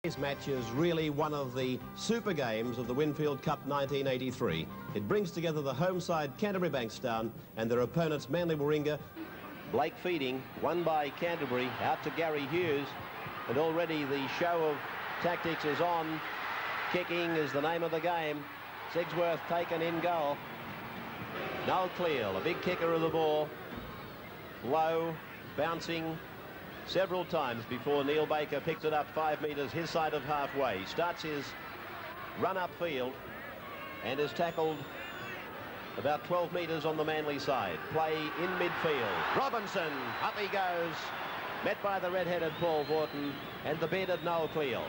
This match is really one of the super games of the Winfield Cup 1983. It brings together the home side Canterbury-Bankstown and their opponents Manly Warringah. Blake feeding, won by Canterbury, out to Gary Hughes, and already the show of tactics is on. Kicking is the name of the game. Sigsworth taken in goal. Noel Cleal, a big kicker of the ball, low, bouncing several times before Neil Baker picks it up 5 metres his side of halfway. Starts his run upfield and is tackled about 12 metres on the Manly side. Play in midfield. Robinson, up he goes, met by the red-headed Paul Vaughton and the bearded Noel Cleal.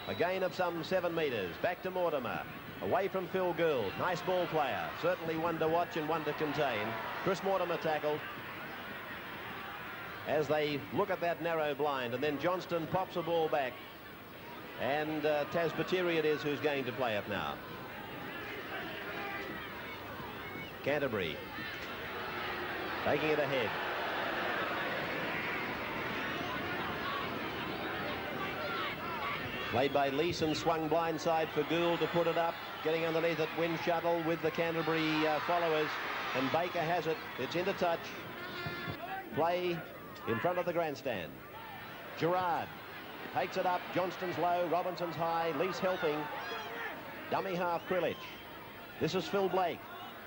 A gain of some 7 metres. Back to Mortimer. Away from Phil Gould. Nice ball player. Certainly one to watch and one to contain. Chris Mortimer tackled as they look at that narrow blind, and then Johnston pops a ball back, and Tas Batiri it is who's going to play it now. Canterbury taking it ahead. Played by Leeson, swung blindside for Gould to put it up, getting underneath it, wind shuttle with the Canterbury followers, and Baker has it. It's into touch. Play in front of the grandstand. Gerard takes it up. Johnston's low, Robinson's high, Lease helping. Dummy half Krilich. This is Phil Blake.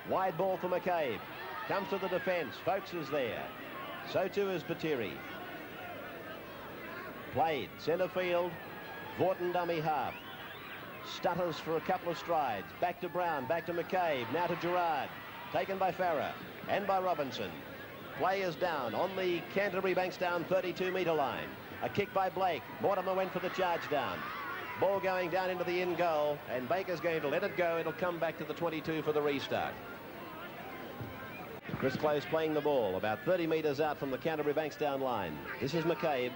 Wide ball for McCabe. Comes to the defence. Folks is there. So too is Batiri. Played centre field. Vaughton dummy half. Stutters for a couple of strides. Back to Brown, back to McCabe, now to Gerard. Taken by Farrer and by Robinson. Play is down on the Canterbury-Bankstown 32-metre line. A kick by Blake. Mortimer went for the charge down. Ball going down into the in goal, and Baker's going to let it go. It'll come back to the 22 for the restart. Chris Close playing the ball about 30 metres out from the Canterbury-Bankstown line. This is McCabe.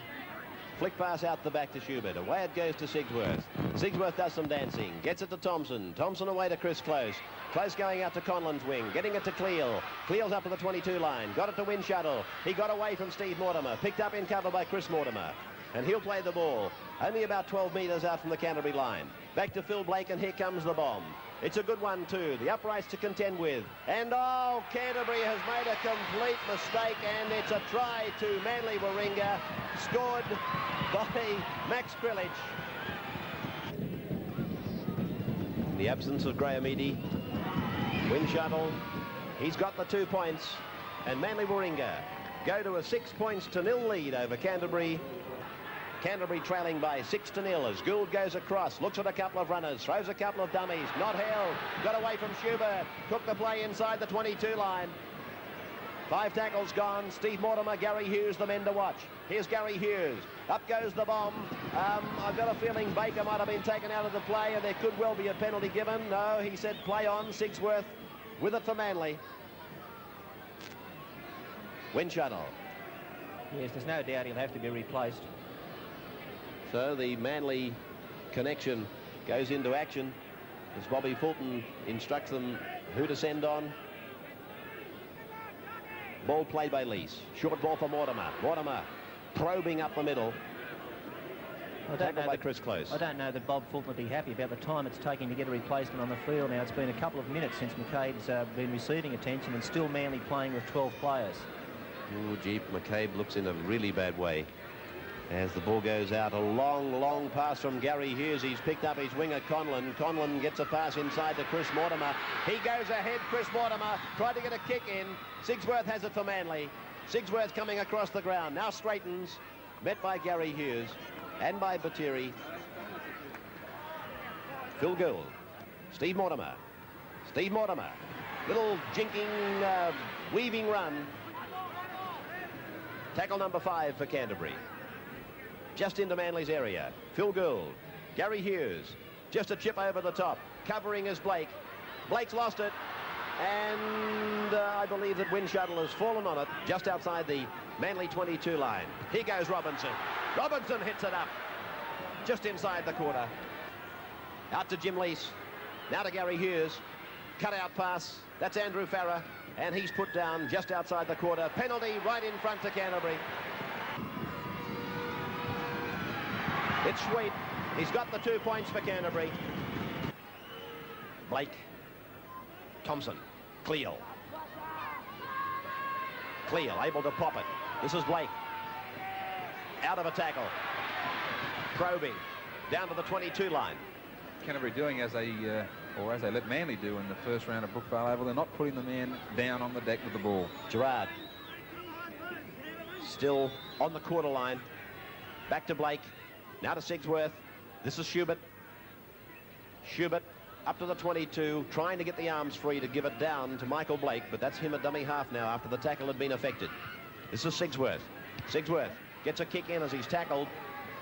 Flick pass out the back to Schubert. Away it goes to Sigsworth. Sigsworth does some dancing. Gets it to Thompson. Thompson away to Chris Close. Close going out to Conlon's wing. Getting it to Cleal. Cleal's up to the 22 line. Got it to Wind Shuttle. He got away from Steve Mortimer. Picked up in cover by Chris Mortimer. And he'll play the ball. Only about 12 metres out from the Canterbury line. Back to Phil Blake, and here comes the bomb. It's a good one too. The uprights to contend with. And oh, Canterbury has made a complete mistake, and it's a try to Manly Warringah, scored by Max Krilich. In the absence of Graham Eadie, Wind Shuttle, he's got the 2 points, and Manly Warringah go to a 6-0 lead over Canterbury. Canterbury trailing by 6-0 as Gould goes across, looks at a couple of runners, throws a couple of dummies, not held, got away from Schubert, took the play inside the 22 line. 5 tackles gone. Steve Mortimer, Gary Hughes, the men to watch. Here's Gary Hughes. Up goes the bomb. I've got a feeling Baker might have been taken out of the play, and there could well be a penalty given. No, he said play on. Sigsworth with it for Manly. Wind Shuttle. Yes, there's no doubt he'll have to be replaced. So the Manly connection goes into action as Bobby Fulton instructs them who to send on. Ball played by Lease. Short ball for Mortimer. Mortimer probing up the middle. I don't know by Chris Close. I don't know that Bob Fulton would be happy about the time it's taking to get a replacement on the field. Now, it's been a couple of minutes since McCabe's been receiving attention, and still Manly playing with 12 players. Oh, gee, McCabe looks in a really bad way. As the ball goes out, a long pass from Gary Hughes. He's picked up his winger, Conlon. Conlon gets a pass inside to Chris Mortimer. He goes ahead, Chris Mortimer. Tried to get a kick in. Sigsworth has it for Manly. Sigsworth coming across the ground. Now straightens. Met by Gary Hughes and by Batiri. Phil Gould. Steve Mortimer. Steve Mortimer. Little jinking, weaving run. Tackle number 5 for Canterbury. Just into Manly's area. Phil Gould. Gary Hughes. Just a chip over the top. Covering is Blake. Blake's lost it. And I believe that Wind Shuttle has fallen on it just outside the Manly 22 line. Here goes Robinson. Robinson hits it up. Just inside the quarter. Out to Jim Lease. Now to Gary Hughes. Cut out pass. That's Andrew Farrer. And he's put down just outside the quarter. Penalty right in front to Canterbury. It's sweet. He's got the 2 points for Canterbury. Blake. Thompson. Cleal. Cleal able to pop it. This is Blake. Out of a tackle. Probing. Down to the 22 line. Canterbury doing as they let Manly do in the first round of Brookvale Oval. They're not putting the man down on the deck with the ball. Gerard. Still on the quarter line. Back to Blake. Now to Sigsworth. This is Schubert. Schubert up to the 22, trying to get the arms free to give it down to Michael Blake, but that's him at dummy half now after the tackle had been effected. This is Sigsworth. Sigsworth gets a kick in as he's tackled.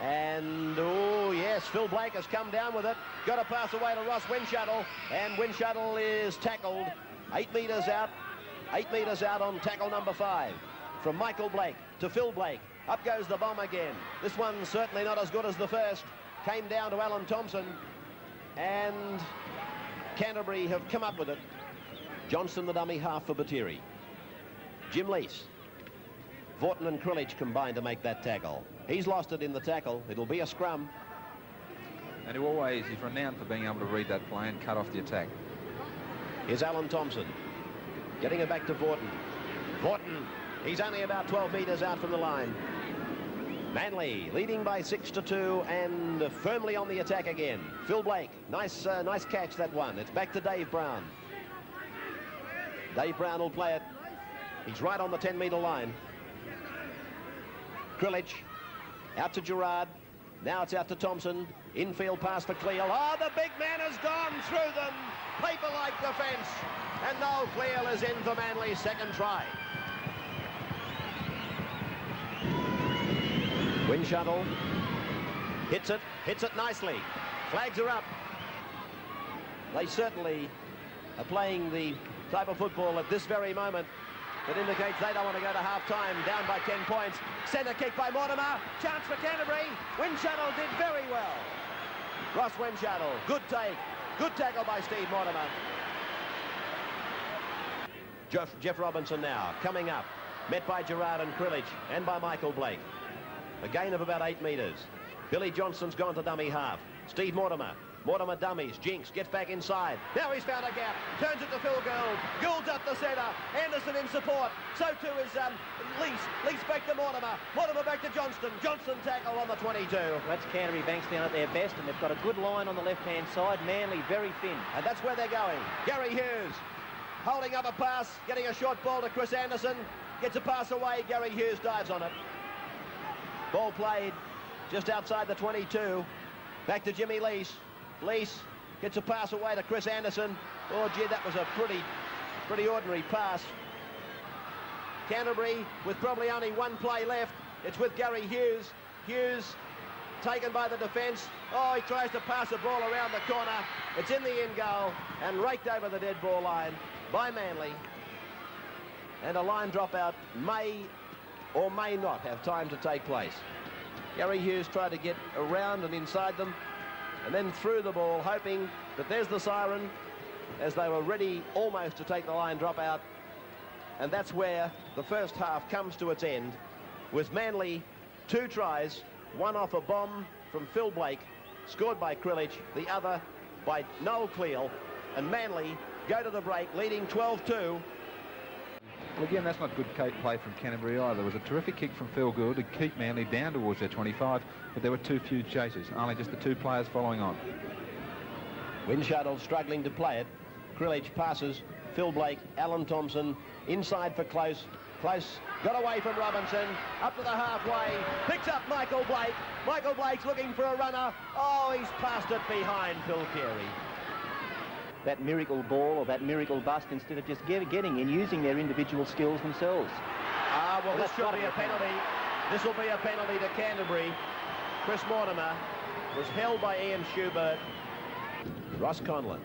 And, oh, yes, Phil Blake has come down with it. Got a pass away to Ross Winshuttle. And Winshuttle is tackled 8 metres out. 8 metres out on tackle number 5. From Michael Blake to Phil Blake. Up goes the bomb again. This one's certainly not as good as the first. Came down to Alan Thompson. And Canterbury have come up with it. Johnston the dummy half for Batiri. Jim Lease. Vorton and Krilich combined to make that tackle. He's lost it in the tackle. It'll be a scrum. And he's renowned for being able to read that play and cut off the attack. Here's Alan Thompson. Getting it back to Vorton. Vorton. He's only about 12 metres out from the line. Manly leading by 6-2 and firmly on the attack again. Phil Blake. Nice catch, that one. It's back to Dave Brown. Dave Brown will play it. He's right on the 10-metre line. Krilich. Out to Gerard. Now it's out to Thompson. Infield pass for Cleal. Oh, the big man has gone through them. Paper-like defence. And Noel Cleal is in for Manly's second try. Winshuttle. Hits it nicely. Flags are up. They certainly are playing the type of football at this very moment that indicates they don't want to go to half-time, down by 10 points. Centre kick by Mortimer. Chance for Canterbury. Winshuttle did very well. Ross Winshuttle. Good take. Good tackle by Steve Mortimer. Jeff Robinson now coming up. Met by Gerard and Krilich and by Michael Blake. A gain of about 8 metres. Billy Johnston's gone to dummy half. Steve Mortimer. Mortimer dummies. Jinks gets back inside. Now he's found a gap. Turns it to Phil Gould. Gould's up the centre. Anderson in support. So too is Lease. Lease back to Mortimer. Mortimer back to Johnston. Johnston tackle on the 22. That's Canterbury-Bankstown at their best, and they've got a good line on the left-hand side. Manly very thin. And that's where they're going. Gary Hughes holding up a pass. Getting a short ball to Chris Anderson. Gets a pass away. Gary Hughes dives on it. Ball played just outside the 22. Back to Jimmy Lease. Lease gets a pass away to Chris Anderson. Oh, gee, that was a pretty ordinary pass. Canterbury with probably only one play left. It's with Gary Hughes. Hughes taken by the defence. Oh, he tries to pass the ball around the corner. It's in the in goal and raked over the dead ball line by Manly. And a line dropout may or may not have time to take place. Gary Hughes tried to get around and inside them and then threw the ball, hoping that there's the siren as they were ready almost to take the line drop out. And that's where the first half comes to its end, with Manly 2 tries, one off a bomb from Phil Blake, scored by Krilich, the other by Noel Cleal, and Manly go to the break, leading 12-2. Well, again, that's not good play from Canterbury either. There was a terrific kick from Phil Gould to keep Manly down towards their 25, but there were too few chasers, only just the 2 players following on. Winshuttle struggling to play it. Krilich passes. Phil Blake, Alan Thompson, inside for Close. Close got away from Robinson, up to the halfway, picks up Michael Blake. Michael Blake's looking for a runner. Oh, he's passed it behind Phil Carey. That miracle ball or that miracle bust, instead of just getting in, using their individual skills themselves. Well, this should be a penalty. This will be a penalty to Canterbury. Chris Mortimer was held by Ian Schubert. Ross Conlon.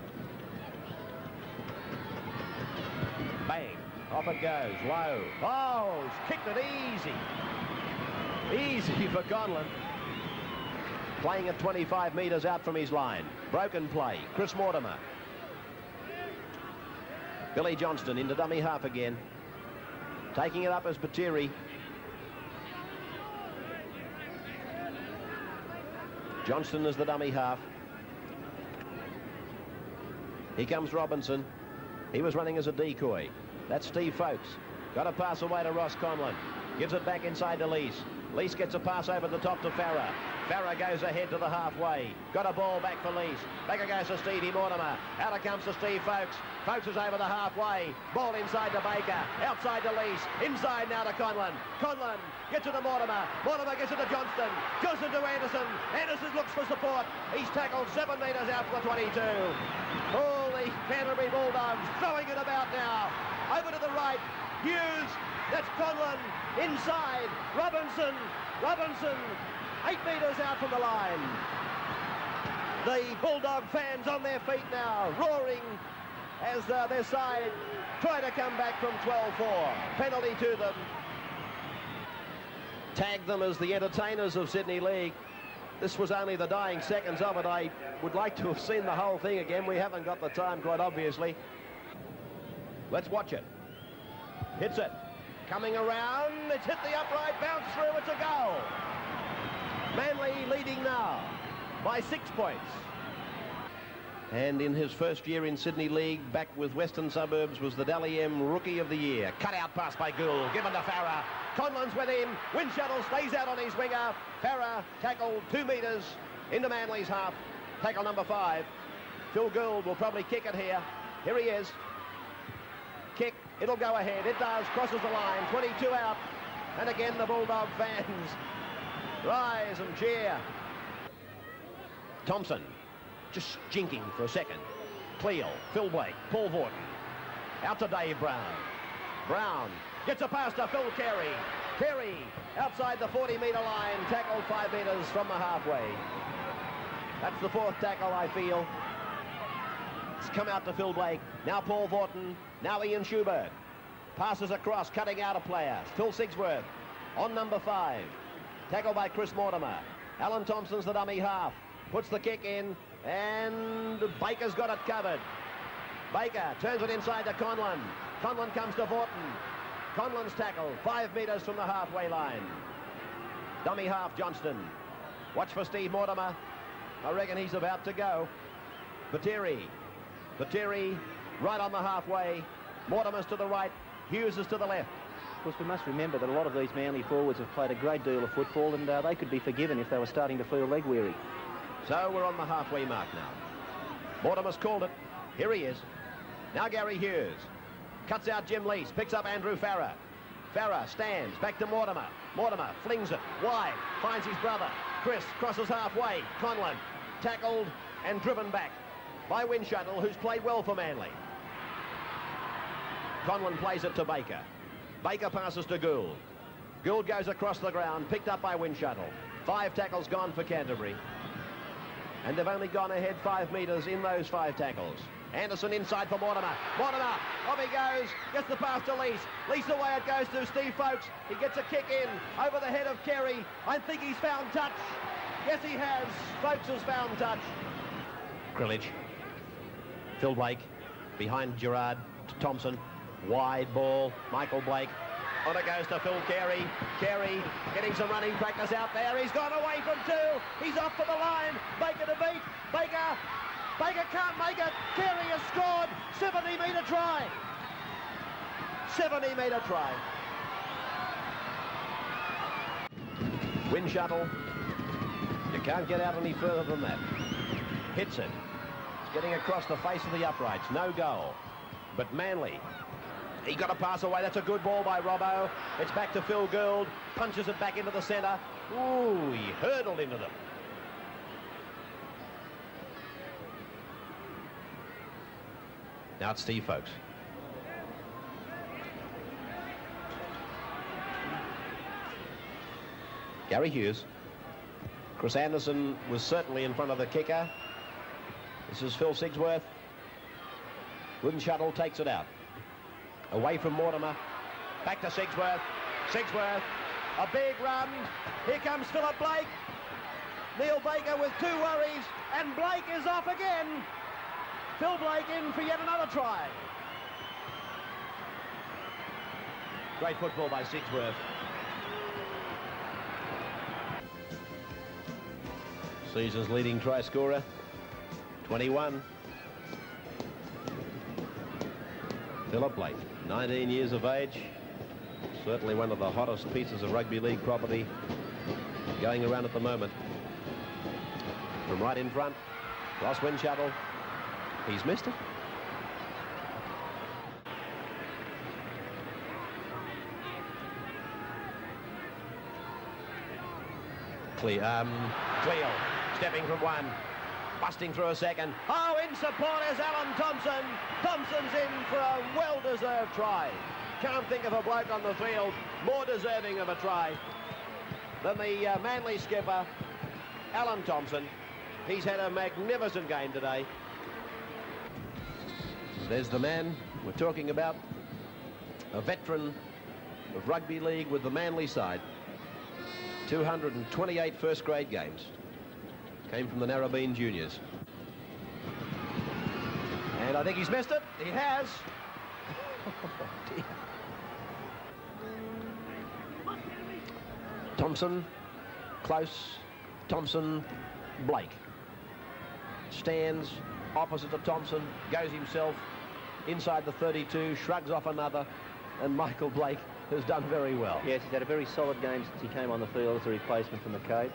Bang. Off it goes. Low. Oh, he's kicked it easy. Easy for Conlon. Playing at 25 metres out from his line. Broken play. Chris Mortimer. Billy Johnston into dummy half again. Taking it up as Batiri. Johnston is the dummy half. Here comes Robinson. He was running as a decoy. That's Steve Folkes. Got a pass away to Ross Conlon. Gives it back inside to Lease. Lease gets a pass over the top to Farah. Farah goes ahead to the halfway. Got a ball back for Lease. Back it goes to Stevie Mortimer. Out it comes to Steve Folkes. Folkes is over the halfway. Ball inside to Baker. Outside to Lease. Inside now to Conlon. Conlon gets it to Mortimer. Mortimer gets it to Johnston. Johnston to Anderson. Anderson looks for support. He's tackled 7 metres out for the 22. Oh, the Canterbury Bulldogs throwing it about now. Over to the right. Hughes. That's Conlon. Inside. Robinson. Robinson. 8 metres out from the line. The Bulldog fans on their feet now, roaring as their side try to come back from 12-4. Penalty to them. Tag them as the entertainers of Sydney League. This was only the dying seconds of it. I would like to have seen the whole thing again. We haven't got the time, quite obviously. Let's watch it. Hits it. Coming around. It's hit the upright, bounced through. It's a goal. Manly leading now by 6 points. And in his first year in Sydney League, back with Western Suburbs, was the Dally M Rookie of the Year. Cut out pass by Gould, given to Farah. Conlon's with him. Windshuttle stays out on his winger. Farah tackled 2 metres into Manly's half. Tackle number 5. Phil Gould will probably kick it here. Here he is. Kick. It'll go ahead. It does. Crosses the line. 22 out. And again, the Bulldog fans rise and cheer. Thompson just jinking for a second. Cleo, Phil Blake, Paul Vorton. Out to Dave Brown. Brown gets a pass to Phil Carey. Carey outside the 40-metre line, tackled 5 metres from the halfway. That's the 4th tackle, I feel. It's come out to Phil Blake. Now Paul Vorton. Now Ian Schubert. Passes across, cutting out a player. Phil Sigsworth on number 5. Tackled by Chris Mortimer. Alan Thompson's the dummy half. Puts the kick in, and Baker's got it covered. Baker turns it inside to Conlon. Conlon comes to Vorton. Conlon's tackle, 5 metres from the halfway line. Dummy half Johnston. Watch for Steve Mortimer. I reckon he's about to go. Pateri. Pateri right on the halfway. Mortimer's to the right. Hughes is to the left. Of course, we must remember that a lot of these Manly forwards have played a great deal of football, and they could be forgiven if they were starting to feel leg weary. So we're on the halfway mark now. Mortimer's called it. Here he is. Now Gary Hughes. Cuts out Jim Lease. Picks up Andrew Farah. Farah stands. Back to Mortimer. Mortimer flings it wide. Finds his brother. Chris crosses halfway. Conlon tackled and driven back by Windshuttle, who's played well for Manly. Conlon plays it to Baker. Baker passes to Gould. Gould goes across the ground, picked up by Windshuttle. 5 tackles gone for Canterbury. And they've only gone ahead 5 metres in those 5 tackles. Anderson inside for Mortimer. Mortimer, off he goes, gets the pass to Lease. Lease away it goes to Steve Folkes. He gets a kick in over the head of Carey. I think he's found touch. Yes, he has. Folkes has found touch. Grillage. Phil Blake behind Gerard to Thompson. Wide ball, Michael Blake. On it goes to Phil Carey. Carey getting some running practice out there. He's gone away from 2. He's off for the line. Baker to beat. Baker can't make it. Carey has scored. 70-metre try. 70-metre try. Windshuttle. You can't get out any further than that. Hits it. It's getting across the face of the uprights. No goal. But Manly, he got a pass away. That's a good ball by Robbo. It's back to Phil Gould. Punches it back into the centre. Ooh, he hurdled into them. Now it's Steve Folkes. Gary Hughes. Chris Anderson was certainly in front of the kicker. This is Phil Sigsworth. Windshuttle takes it out. Away from Mortimer. Back to Sigsworth. Sigsworth. A big run. Here comes Philip Blake. Neil Baker with 2 worries. And Blake is off again. Phil Blake in for yet another try. Great football by Sigsworth. Season's leading try scorer, 21. Philip Blake, 19 years of age. Certainly one of the hottest pieces of rugby league property going around at the moment. From right in front, Ross Windshuttle. He's missed it. Cleo, stepping from one, busting through a second. Oh, in support is Alan Thompson. Thompson's in for a well-deserved try. Can't think of a bloke on the field more deserving of a try than the Manly skipper, Alan Thompson. He's had a magnificent game today. There's the man we're talking about, a veteran of rugby league with the Manly side. 228 first-grade games. Came from the Narrabeen Juniors. And I think he's missed it. He has. Oh, dear. Thompson, close. Thompson, Blake. Stands opposite to Thompson, goes himself inside the 32, shrugs off another, and Michael Blake has done very well. Yes, he's had a very solid game since he came on the field as a replacement for McCabe.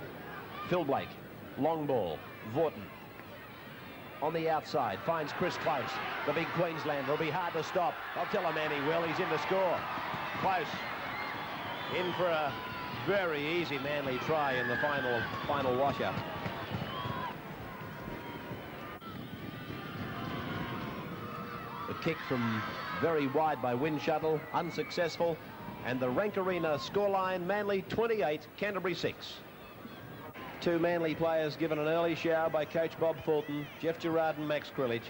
Phil Blake, long ball, Vorton. On the outside, finds Chris Close. The big Queenslander will be hard to stop. I'll tell a man he will, he's in to score. Close, in for a very easy Manly try in the final washer. The kick from very wide by Windshuttle, unsuccessful. And the Rank Arena scoreline, Manly 28, Canterbury 6. Two Manly players given an early shower by coach Bob Fulton, Jeff Gerard and Max Krillich.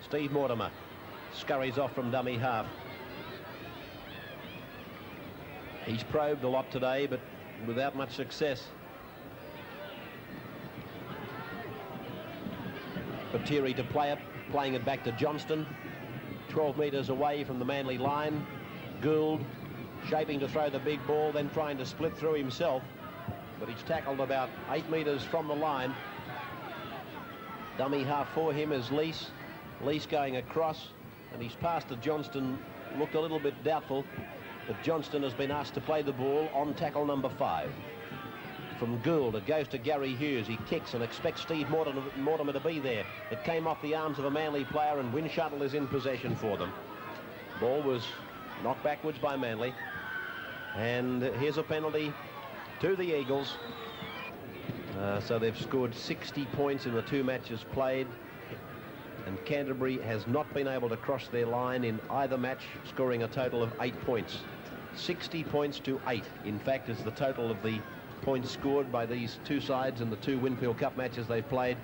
Steve Mortimer scurries off from dummy half. He's probed a lot today, but without much success. Patiri to play it, playing it back to Johnston. 12 metres away from the Manly line. Gould shaping to throw the big ball, then trying to split through himself, but he's tackled about 8 metres from the line. Dummy half for him is Lease. Lease going across, and he's passed to Johnston. Looked a little bit doubtful, but Johnston has been asked to play the ball on tackle number 5. From Gould, it goes to Gary Hughes. He kicks and expects Steve Mortimer to be there. It came off the arms of a Manly player, and Windshuttle is in possession for them. Ball was knocked backwards by Manly. And here's a penalty to the Eagles. So they've scored 60 points in the 2 matches played. And Canterbury has not been able to cross their line in either match, scoring a total of 8 points. 60 points to 8, in fact, is the total of the points scored by these two sides in the 2 Winfield Cup matches they've played.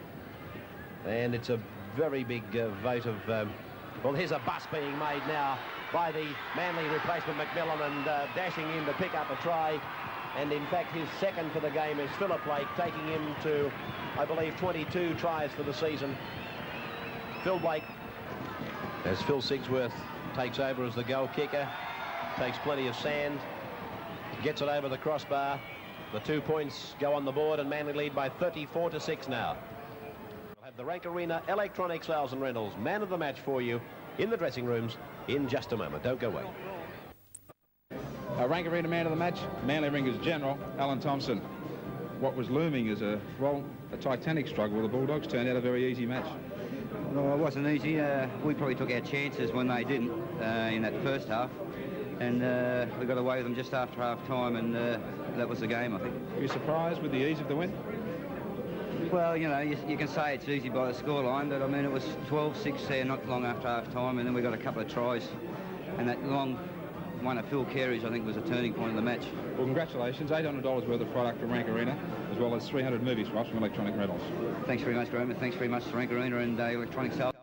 And it's a very big vote of... well, here's a bust being made now by the Manly replacement McMillan, and dashing in to pick up a try. And in fact, his second for the game is Philip Blake, taking him to, I believe, 22 tries for the season. Phil Blake, as Phil Sigsworth takes over as the goal kicker, takes plenty of sand, gets it over the crossbar. The 2 points go on the board, and Manly lead by 34-6 now. We'll have the Rank Arena Electronic Sales and Rentals man of the match for you in the dressing rooms in just a moment. Don't go away. Rank Arena man of the match, Manly Ringers General, Alan Thompson. What was looming as a titanic struggle, the Bulldogs turned out a very easy match. Well, it wasn't easy. We probably took our chances when they didn't in that first half. And we got away with them just after half-time, and that was the game, I think. Were you surprised with the ease of the win? Well, you know, you can say it's easy by the scoreline, but I mean, it was 12-6 there not long after half-time, and then we got a couple of tries. And that long one of Phil Carey's, I think, was a turning point in the match. Well, congratulations. $800 worth of product from Rank Arena, as well as 300 movie spots from Electronic Rentals. Thanks very much, Graham, and thanks very much to Rank Arena and Electronic Sales.